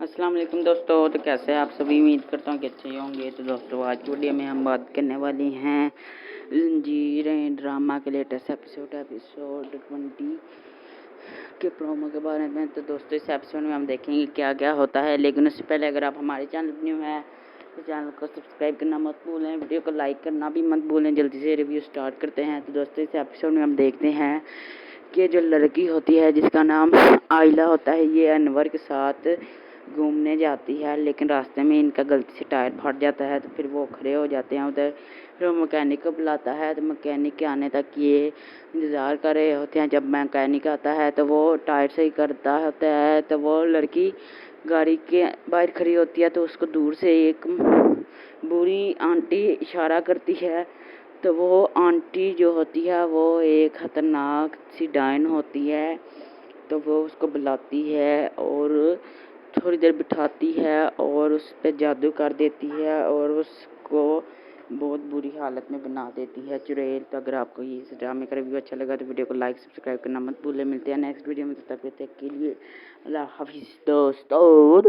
अस्सलाम वालेकुम दोस्तों। तो कैसे हैं आप सभी? उम्मीद करता हूँ कि अच्छे ही होंगे। तो दोस्तों आज की वीडियो में हम बात करने वाली हैं जंजीरें ड्रामा के लेटेस्ट एपिसोड 20 के प्रोमो के बारे में। तो दोस्तों इस एपिसोड में हम देखेंगे क्या क्या होता है, लेकिन उससे पहले अगर आप हमारे चैनल पर न्यू हैं तो चैनल को सब्सक्राइब करना मत भूलें, वीडियो को लाइक करना भी मत भूलें। जल्दी से रिव्यू स्टार्ट करते हैं। तो दोस्तों इस एपिसोड में हम देखते हैं कि जो लड़की होती है जिसका नाम आइला होता है, ये अनवर के साथ घूमने जाती है, लेकिन रास्ते में इनका गलती से टायर फट जाता है। तो फिर वो खड़े हो जाते हैं उधर। फिर वो मैकेनिक को बुलाता है। तो मैकेनिक के आने तक ये इंतज़ार कर रहे होते हैं। जब मैकेनिक आता है तो वो टायर सही करता होता है। तो वो लड़की गाड़ी के बाहर खड़ी होती है, तो उसको दूर से एक बूढ़ी आंटी इशारा करती है। तो वो आंटी जो होती है वो एक ख़तरनाक सी डायन होती है। तो वो उसको बुलाती है और थोड़ी देर बिठाती है और उस पर जादू कर देती है और उसको बहुत बुरी हालत में बना देती है, चुड़ैल। तो अगर आपको ये इस ड्रामे का रिव्यू अच्छा लगा तो वीडियो को लाइक सब्सक्राइब करना मत भूलें। मिलते हैं नेक्स्ट वीडियो में, तब तक के लिए अल्लाह हाफिज़ दोस्तों।